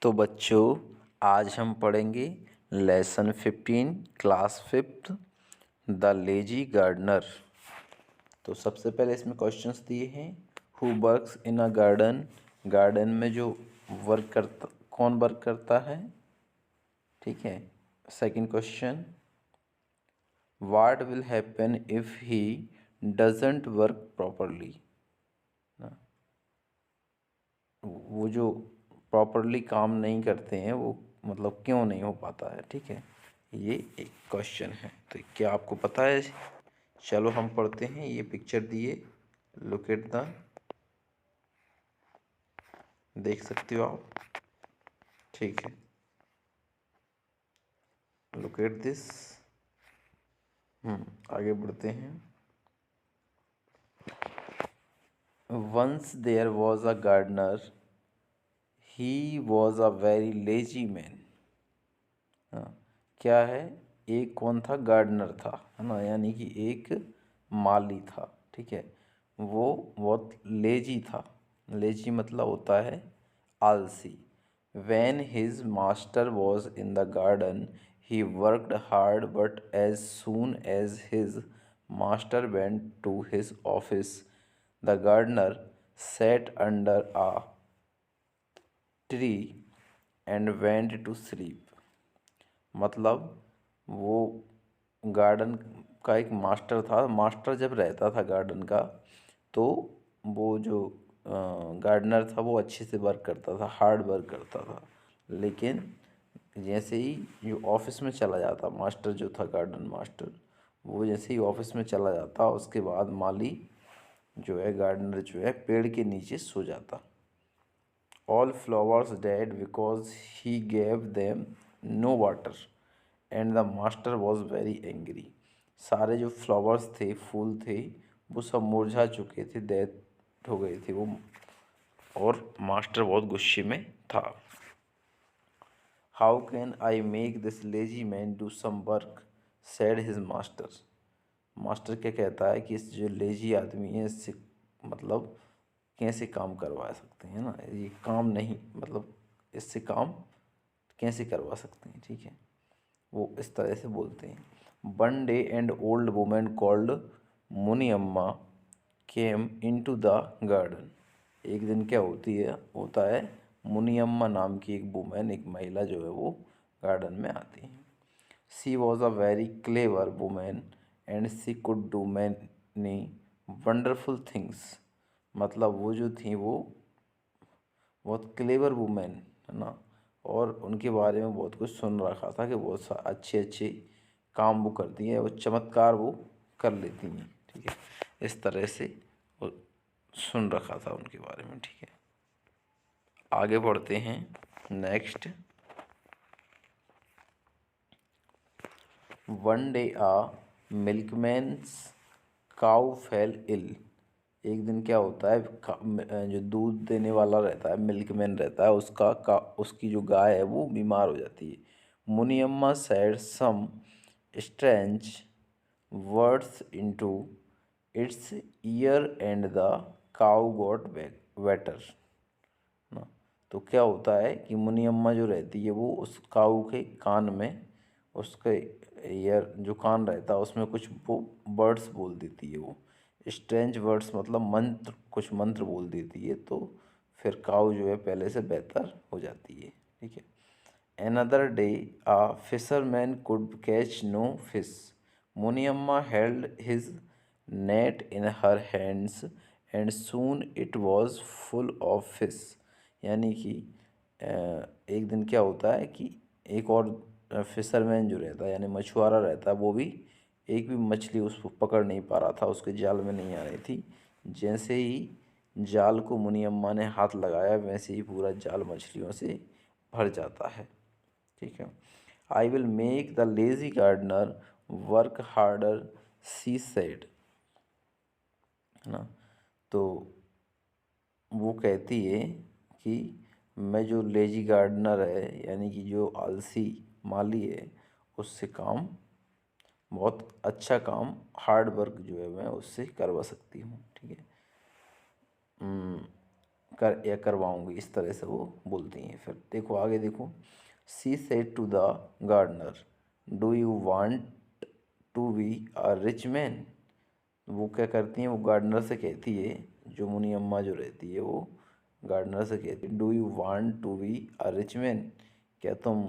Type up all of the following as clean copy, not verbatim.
तो बच्चों आज हम पढ़ेंगे lesson 15 class 5th the lazy gardener. तो सबसे पहले इसमें क्वेश्चंस दिए हैं। Who works in a garden, garden में जो वर्क करता कौन वर्क करता है, ठीक है। Second question, what will happen if he doesn't work properly, वो जो प्रॉपरली काम नहीं करते हैं वो मतलब क्यों नहीं हो पाता है, ठीक है। ये एक क्वेश्चन है। तो क्या आपको पता है? चलो हम पढ़ते हैं। ये पिक्चर दिए, लुक एट द, देख सकते हो आप, ठीक है। Look at this. आगे बढ़ते हैं। Once there was a gardener, he was a very lazy man. क्या है? एक कौन था? गार्डनर था, है ना, यानी कि एक माली था, ठीक है। वो बहुत लेजी था। लेजी मतलब होता है आलसी। When his master was in the garden, he worked hard, but as soon as his master went to his office, the gardener sat under a tree and went to sleep। मतलब वो garden का एक master था। Master जब रहता था garden का, तो वो जो गार्डनर था वो अच्छे से वर्क करता था, हार्ड वर्क करता था। लेकिन जैसे ही जो ऑफिस में चला जाता, मास्टर जो था गार्डन मास्टर, वो जैसे ही ऑफिस में चला जाता, उसके बाद माली जो है, गार्डनर जो है, पेड़ के नीचे सो जाता। All flowers died because he gave them no water and the master was very angry। सारे जो फ्लावर्स थे, फूल थे, वो सब मुरझा चुके थे, डेथ हो गई थी वो, और मास्टर बहुत गुस्से में था। How can I make this lazy man do some work, said his master. Master क्या कहता है कि इस जो लेजी आदमी है, इससे मतलब कैसे काम करवा सकते हैं ना, ये काम नहीं, मतलब इससे काम कैसे करवा सकते हैं, ठीक है। वो इस तरह से बोलते हैं। One day and old women called Muniyamma came into the garden. एक दिन क्या होता है, मुनियम्मा नाम की एक वुमेन, एक महिला जो है, वो गार्डन में आती है। She was a very clever women and she could do many wonderful things. मतलब वो जो थी, वो बहुत क्लेवर वुमेन, है ना, और उनके बारे में बहुत कुछ सुन रखा था कि बहुत अच्छे अच्छे काम वो करती हैं, वो चमत्कार वो कर लेती हैं, ठीक है। इस तरह से वो सुन रखा था उनके बारे में, ठीक है। आगे बढ़ते हैं। नेक्स्ट, वन डे आ मिल्कमैन्स काऊ फेल इल। एक दिन क्या होता है, जो दूध देने वाला रहता है, मिल्कमैन रहता है, उसकी जो गाय है वो बीमार हो जाती है। Muniyamma said some strange words into its ear and the cow got water ना। तो क्या होता है कि मुनियम्मा जो रहती है, वो उस काऊ के कान में, उसके ईयर जो कान रहता है उसमें कुछ वो वर्ड्स बोल देती है। वो स्ट्रेंज वर्ड्स मतलब मंत्र, कुछ मंत्र बोल देती है, तो फिर काऊ जो है पहले से बेहतर हो जाती है, ठीक है। Another day, a fisherman could catch no fish। Muniamma held his net in her hands and soon it was full of fish। यानी कि एक दिन क्या होता है कि एक और फिशरमैन जो रहता है, यानी मछुआरा रहता है, वो भी एक भी मछली उसको पकड़ नहीं पा रहा था, उसके जाल में नहीं आ रही थी। जैसे ही जाल को मुनियम्मा ने हाथ लगाया, वैसे ही पूरा जाल मछलियों से भर जाता है, ठीक है। I will make the lazy gardener work harder, she said, है ना। तो वो कहती है कि मैं जो लेजी गार्डनर है, यानी कि जो आलसी माली है, उससे काम, बहुत अच्छा काम, हार्ड वर्क जो है मैं उससे करवा सकती हूँ, ठीक है। कर या करवाऊंगी, इस तरह से वो बोलती हैं। फिर देखो आगे देखो, she said to the gardener, do you want to be a rich man. वो क्या करती हैं, वो गार्डनर से कहती है, जो मुनी अम्मा जो रहती है वो गार्डनर से कहती है, do you want to be a rich man, क्या तुम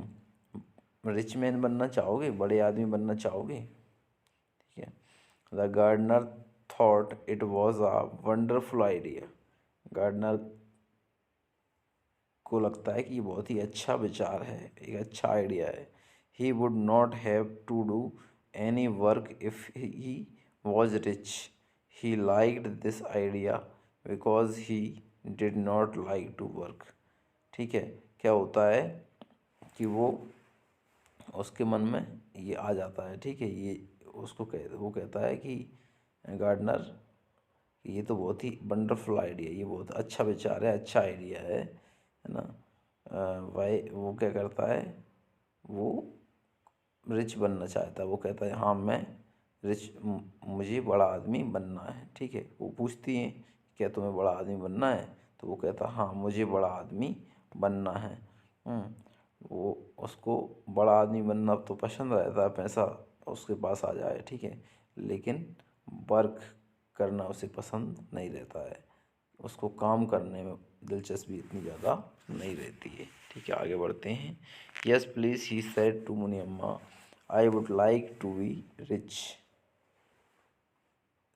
रिच मैन बनना चाहोगे, बड़े आदमी बनना चाहोगे। ठीक है। The gardener thought it was a wonderful idea. Gardener को लगता है कि ये बहुत ही अच्छा विचार है, एक अच्छा आइडिया है। He would not have to do any work if he was rich. He liked this idea because he did not like to work. ठीक है। क्या होता है कि उसके मन में ये आ जाता है। ठीक है। ये वो कहता है कि गार्डनर, ये तो बहुत ही वंडरफुल आइडिया, ये बहुत अच्छा विचार है, अच्छा आइडिया है ना। भाई वो क्या करता है, वो रिच बनना चाहता है। वो कहता है हाँ मैं रिच, मुझे बड़ा आदमी बनना है। ठीक है। वो पूछती है क्या तुम्हें बड़ा आदमी बनना है, तो वो कहता है हाँ मुझे बड़ा आदमी बनना है। वो उसको बड़ा आदमी बनना तो पसंद रहता है, पैसा उसके पास आ जाए। ठीक है। लेकिन वर्क करना उसे पसंद नहीं रहता है, उसको काम करने में दिलचस्पी इतनी ज़्यादा नहीं रहती है। ठीक है। आगे बढ़ते हैं। Yes please he said to Muniyamma, I would like to be rich.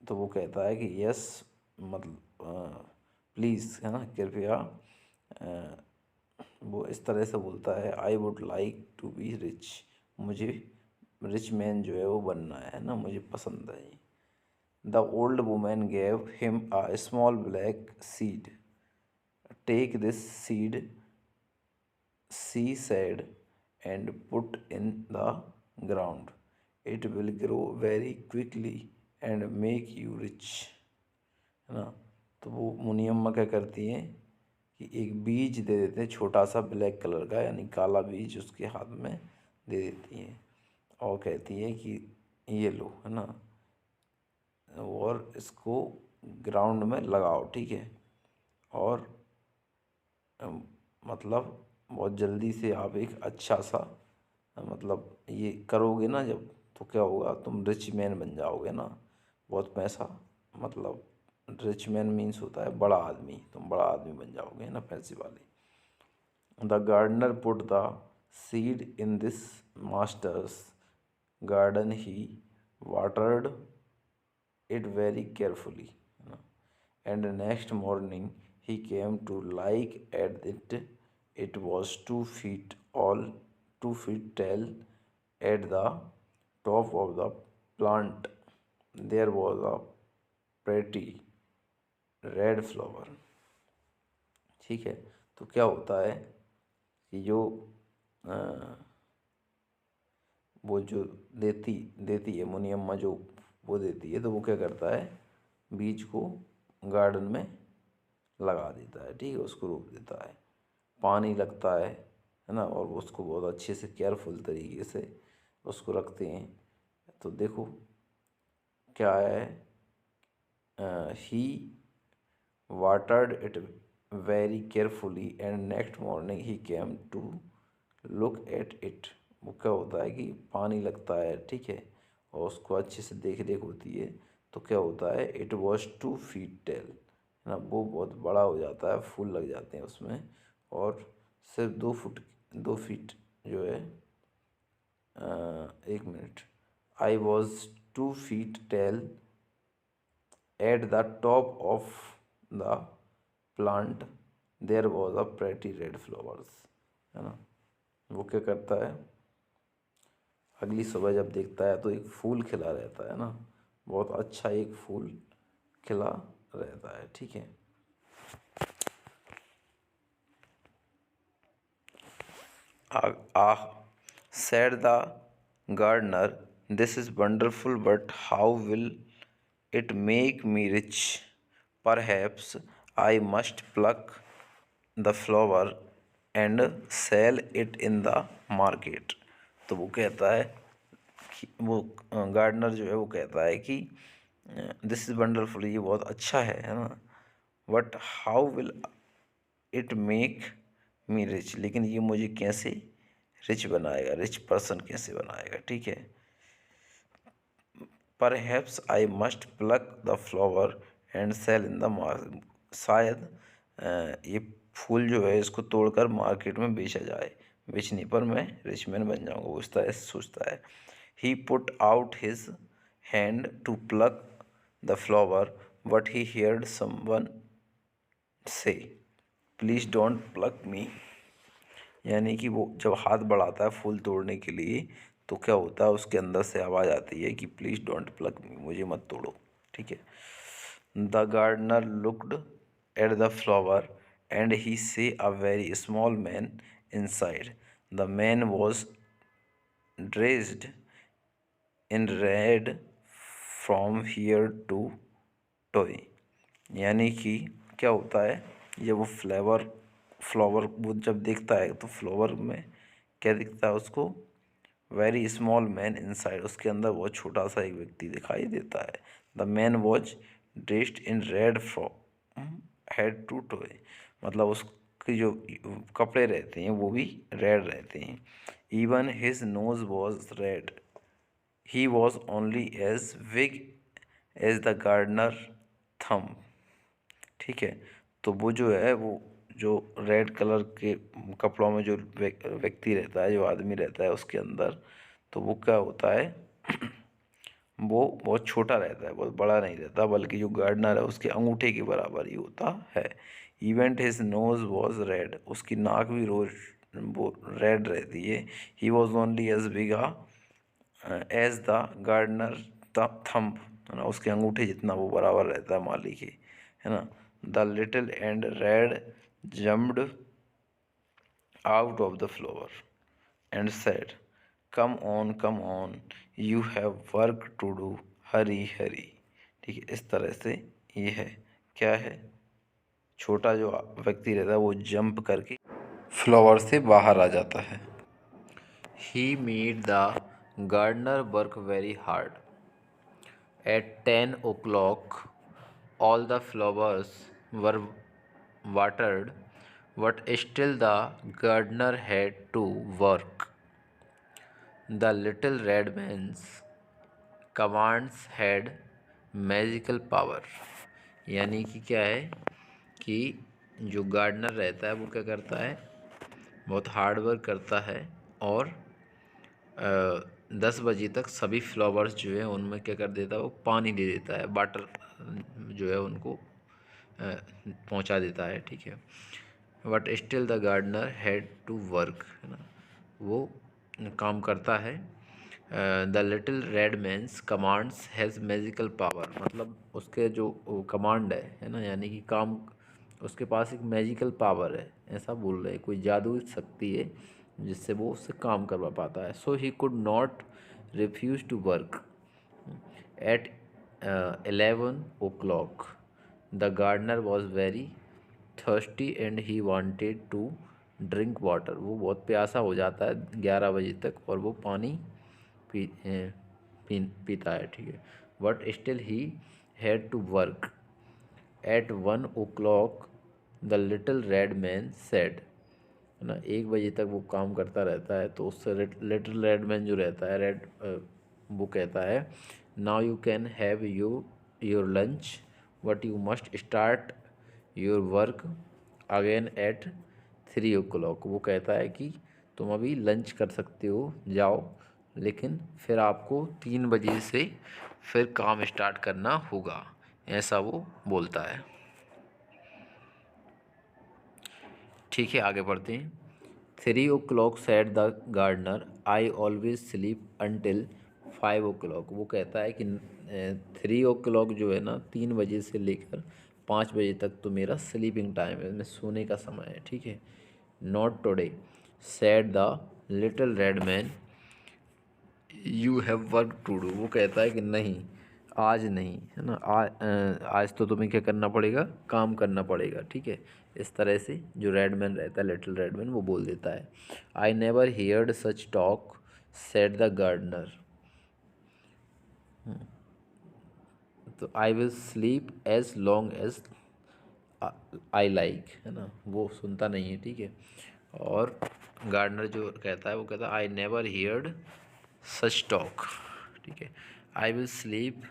तो वो कहता है कि यस, मतलब प्लीज़ है ना, कृपया। वो इस तरह से बोलता है, I would like to be rich, मुझे रिच मैन जो है वो बनना है ना, मुझे पसंद है। The old women gave him a small black seed, take this seed, she said, and put in the ground. It will grow very quickly and make you rich। है ना। तो वो मुनी अम्मा क्या करती हैं कि एक बीज दे देते हैं, छोटा सा ब्लैक कलर का, यानी काला बीज उसके हाथ में दे देती हैं और कहती है कि ये लो, है ना, और इसको ग्राउंड में लगाओ। ठीक है। और मतलब बहुत जल्दी से आप एक अच्छा सा, मतलब ये करोगे ना जब, तो क्या होगा, तुम रिच मैन बन जाओगे ना, बहुत पैसा, मतलब रिच मैन मीन्स होता है बड़ा आदमी, तुम बड़ा आदमी बन जाओगे ना, पैसे वाले। The gardener put the seed in this master's garden, he watered it very carefully, and next morning he came to like at it. It was 2 feet all, 2 feet tall. At the top of the plant there was a pretty red flower। ठीक है। तो क्या होता है कि अ, वो जो देती देती है मुनी अम्मा, जो वो देती है, तो वो क्या करता है, बीज को गार्डन में लगा देता है। ठीक है। उसको रोप देता है, पानी लगता है ना, और उसको बहुत अच्छे से केयरफुल तरीके से उसको रखते हैं। तो देखो क्या है, he watered it very carefully and next morning he came to look at it. वो क्या होता है कि पानी लगता है, ठीक है, और उसको अच्छे से देख रेख होती है। तो क्या होता है, इट वॉज 2 feet टेल, है ना, वो बहुत बड़ा हो जाता है, फूल लग जाते हैं उसमें, और सिर्फ 2 फीट जो है, एक minute, I was 2 feet tall at the top of the plant there was a pretty red flowers. है ना। वो क्या करता है, अगली सुबह जब देखता है तो एक फूल खिला रहता है ना, बहुत अच्छा एक फूल खिला रहता है। ठीक है। Ah, said the gardener, this is wonderful, but how will it make me rich? Perhaps I must pluck the flower and sell it in the market। तो वो कहता है कि वो गार्डनर जो है वो कहता है कि दिस इज़ वंडरफुल, ये बहुत अच्छा है ना, but how will it make me rich, लेकिन ये मुझे कैसे रिच बनाएगा, रिच पर्सन कैसे बनाएगा, ठीक है। Perhaps I must pluck the flower and sell in the market, शायद ये फूल जो है इसको तोड़कर मार्केट में बेचा जाए, बेचने पर मैं रिच मैन बन जाऊंगा, वो इस तरह से सोचता है। He put out his hand to pluck the flower but he heard someone say please don't pluck me, यानी कि वो जब हाथ बढ़ाता है फूल तोड़ने के लिए तो क्या होता है, उसके अंदर से आवाज़ आती है कि प्लीज़ डोंट प्लक मी, मुझे मत तोड़ो, ठीक है। The gardener looked at the flower and he saw a very small man inside, the man was dressed in red from here to toe, यानी कि क्या होता है, ये वो फ्लावर वो जब देखता है तो फ्लावर में क्या दिखता है उसको, वेरी स्मॉल मैन इनसाइड, उसके अंदर बहुत छोटा सा एक व्यक्ति दिखाई देता है। The man was dressed in red from head to toe, मतलब उसके जो कपड़े रहते हैं वो भी रेड रहते हैं। Even his nose was red, he was only as big as the gardener thumb, ठीक है। तो वो जो है वो जो रेड कलर के कपड़ों में जो व्यक्ति रहता है, जो आदमी रहता है उसके अंदर, तो वो क्या होता है वो बहुत छोटा रहता है, बहुत बड़ा नहीं रहता, बल्कि जो गार्डनर है उसके अंगूठे के बराबर ही होता है। Even his nose was red, उसकी नाक भी रोज वो रेड रहती है। He was only as big as the gardener thumb, है ना, उसके अंगूठे जितना वो बराबर रहता है माली के, है ना। The little and red jumped out of the flower and said come on you have work to do, hurry hurry, ठीक है। इस तरह से ये है, क्या है, छोटा जो व्यक्ति रहता है वो जंप करके फ्लावर से बाहर आ जाता है। He made the gardener work very hard, at 10 o'clock all the flowers were watered, but still the gardener had to work. The little red man's commands had magical power, यानी कि क्या है कि जो गार्डनर रहता है वो क्या करता है, बहुत हार्ड वर्क करता है और 10 बजे तक सभी फ्लावर्स जो है उनमें क्या कर देता है, वो पानी दे देता है, वाटर जो है उनको पहुंचा देता है, ठीक है। But still the gardener had to work, है ना, वो काम करता है। The little red man's commands has magical power, मतलब उसके जो कमांड है ना, यानी कि काम, उसके पास एक मैजिकल पावर है, ऐसा बोल रहे हैं, कोई जादुई शक्ति है जिससे वो उससे काम करवा पाता है। So he could not refuse to work at 11 o'clock the gardener was very thirsty and he wanted to drink water, वो बहुत प्यासा हो जाता है 11 बजे तक और वो पानी पीता है, ठीक है। But still he had to work at 1 o'clock the little red man said, है ना, 1 बजे तक वो काम करता रहता है, तो उससे लिटिल रेड मैन जो रहता है रेड, वो कहता है now you can have your lunch but you must start your work again at 3 o'clock, वो कहता है कि तुम अभी लंच कर सकते हो, जाओ, लेकिन फिर आपको 3 बजे से फिर काम स्टार्ट करना होगा, ऐसा वो बोलता है, ठीक है। आगे बढ़ते हैं। 3 o'clock said the gardener I always sleep until 5 o'clock, वो कहता है कि 3 o'clock जो है ना, 3 बजे से लेकर 5 बजे तक तो मेरा स्लीपिंग टाइम है, मैं सोने का समय है, ठीक है। Not today said the little red man you have work to do, वो कहता है कि नहीं, आज नहीं, है ना, आज तो तुम्हें क्या करना पड़ेगा, काम करना पड़ेगा, ठीक है। इस तरह से जो रेडमैन रहता है, लिटिल रेडमैन, वो बोल देता है। I never heard such talk said the gardener, तो I will sleep as long as I like, है ना, वो सुनता नहीं है, ठीक है। और गार्डनर जो कहता है वो कहता है I never heard such talk, ठीक है। I will sleep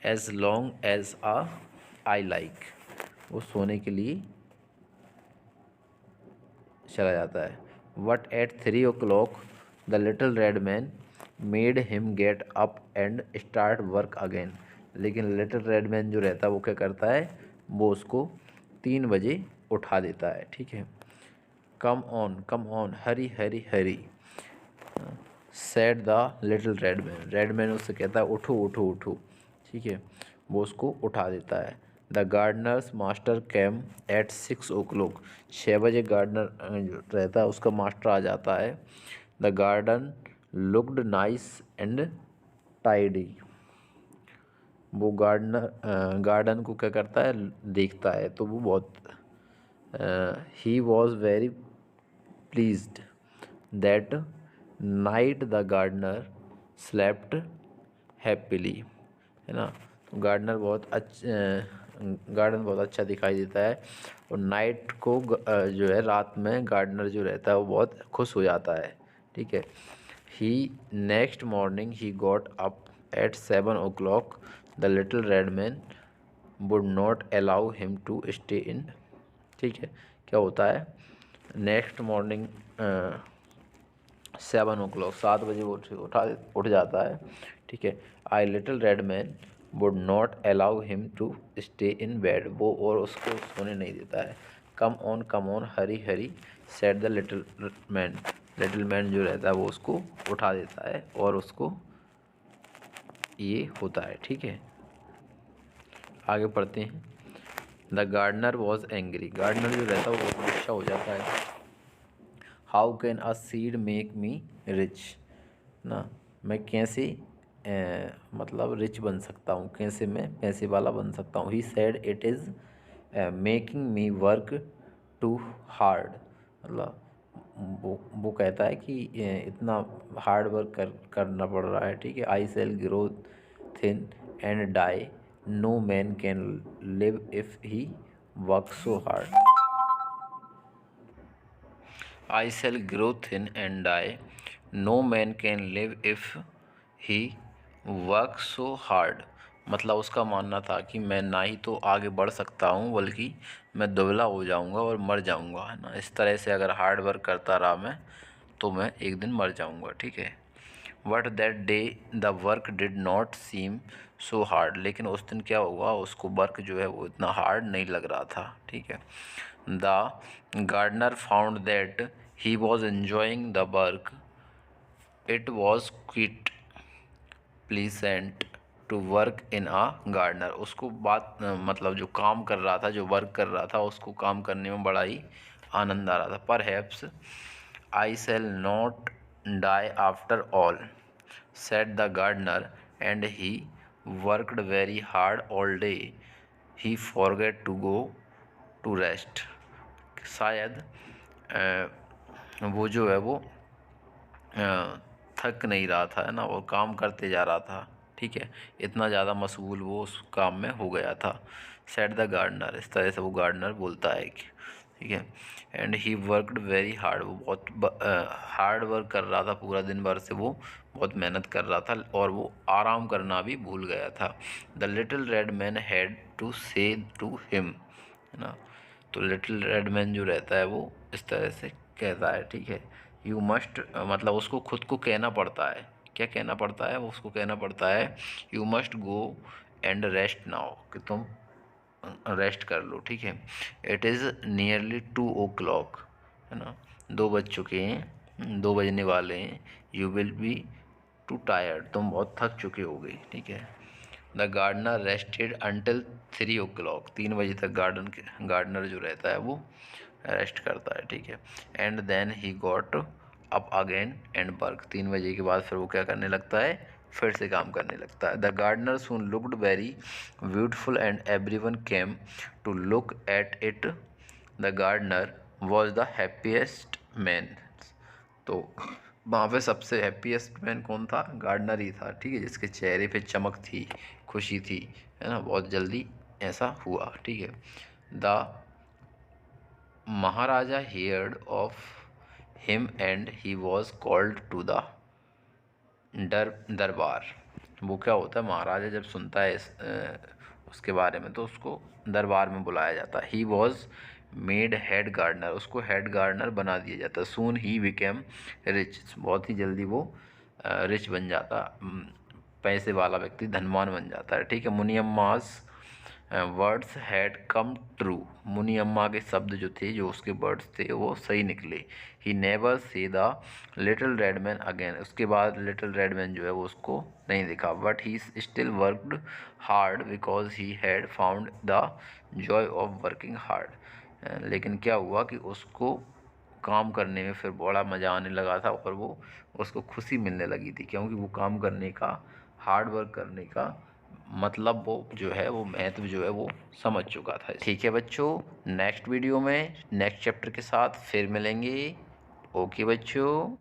as long as I like, वो सोने के लिए चला जाता है। But at 3 o'clock the little red man made him get up and start work again, लेकिन लिटिल रेड मैन जो रहता है वो क्या करता है, वो उसको 3 बजे उठा देता है, ठीक है। Come on hurry Hari hurry said the little red man उससे कहता है उठो उठो उठो, ठीक है। वो उसको उठा देता है। The gardener's master came at 6 o'clock, 6 बजे गार्डनर जो रहता है उसका मास्टर आ जाता है। The garden looked nice and tidy, वो गार्डन को क्या करता है, देखता है, तो वो बहुत ही was very pleased that night the gardener slept happily, है ना। तो गार्डन बहुत अच्छा दिखाई देता है, और नाइट को जो है रात में गार्डनर जो रहता है वो बहुत खुश हो जाता है, ठीक है। He next morning he got up at 7 o'clock the little red man would not allow him to stay in, ठीक है। क्या होता है, नेक्स्ट मॉर्निंग 7 o'clock 7 बजे वो उठ जाता है, ठीक है। I little red man would not allow him to stay in bed, वो और उसको सोने नहीं देता है। Come on hurry hurry said the little man जो रहता है वो उसको उठा देता है और उसको ये होता है, ठीक है। आगे पढ़ते हैं। The gardener was angry, gardener जो रहता है वो बहुत गुस्सा हो जाता है। How can a seed make me rich, ना, मैं कैसे मतलब रिच बन सकता हूँ, कैसे मैं पैसे वाला बन सकता हूँ। He said it is making me work too hard, मतलब वो कहता है कि इतना हार्ड वर्क करना पड़ रहा है, ठीक है। I shall grow thin and die, no man can live if he work so hard. I shall grow thin and die. No man can live if he works so hard. मतलब उसका मानना था कि मैं ना ही तो आगे बढ़ सकता हूँ बल्कि मैं दुबला हो जाऊँगा और मर जाऊँगा, है ना। इस तरह से अगर हार्ड वर्क करता रहा मैं तो मैं एक दिन मर जाऊँगा, ठीक है। But that day the work did not seem so hard, लेकिन उस दिन क्या हुआ, उसको वर्क जो है वो इतना हार्ड नहीं लग रहा था, ठीक है। The gardener found that he was enjoying the work, it was quite pleasant to work in a gardener, उसको मतलब जो काम कर रहा था, जो वर्क कर रहा था, उसको काम करने में बड़ा ही आनंद आ रहा था। Perhaps I shall not die after all said the gardener and he worked very hard all day, he forget to go to rest, शायद वो जो है वो थक नहीं रहा था, है ना, और काम करते जा रहा था, ठीक है। इतना ज़्यादा मशगूल वो उस काम में हो गया था। सेड द गार्डनर, इस तरह से वो गार्डनर बोलता है कि, ठीक है। And he worked very hard, वो बहुत हार्ड वर्क कर रहा था, पूरा दिन भर से वो बहुत मेहनत कर रहा था और वो आराम करना भी भूल गया था। The little red man had to say to him, है ना। तो लिटिल रेड मैन जो रहता है वो इस तरह से कहता है, ठीक है। यू मस्ट, मतलब उसको खुद को कहना पड़ता है, क्या कहना पड़ता है, वो उसको कहना पड़ता है you must go and rest now, कि तुम रेस्ट कर लो, ठीक है। इट इज़ नियरली 2 o'clock, है ना, 2 बज चुके हैं, 2 बजने वाले हैं। You will be to tired, तुम बहुत थक चुके हो गई, ठीक है। The gardener rested until 3 o'clock, 3 बजे तक गार्डनर जो रहता है वो रेस्ट करता है, ठीक है। And then he got up again and work, 3 बजे के बाद फिर वो क्या करने लगता है, फिर से काम करने लगता है। The gardener soon looked very beautiful and everyone came to look at it, the gardener was the happiest man, तो वहाँ पे सबसे हैप्पीएस्ट मैन कौन था, गार्डनर ही था, ठीक है, जिसके चेहरे पे चमक थी, खुशी थी, है ना, बहुत जल्दी ऐसा हुआ, ठीक है। The Maharaja heard of him and he was called to the दरबार। वो क्या होता है, महाराजा जब सुनता है उसके बारे में तो उसको दरबार में बुलाया जाता है। He was made head gardener, उसको हेड गार्डनर बना दिया जाता है। सून ही बिकेम रिच, बहुत ही जल्दी वो रिच बन जाता, पैसे वाला व्यक्ति धनवान बन जाता है। ठीक है। मुनियम्मास वर्ड्स हैड कम ट्रू, मुनि अम्मा के शब्द जो थे, जो उसके वर्ड्स थे, वो सही निकले। He never see the little red man again, उसके बाद लिटिल रेड मैन जो है वो उसको नहीं दिखा। But he still worked hard because he had found the Joy of working hard. लेकिन क्या हुआ कि उसको काम करने में फिर बड़ा मज़ा आने लगा था और वो उसको खुशी मिलने लगी थी, क्योंकि वो काम करने का, हार्ड वर्क करने का मतलब वो जो है, वो महत्व जो है वो समझ चुका था। ठीक है बच्चों, नेक्स्ट वीडियो में नेक्स्ट चैप्टर के साथ फिर मिलेंगे। ओके बच्चों।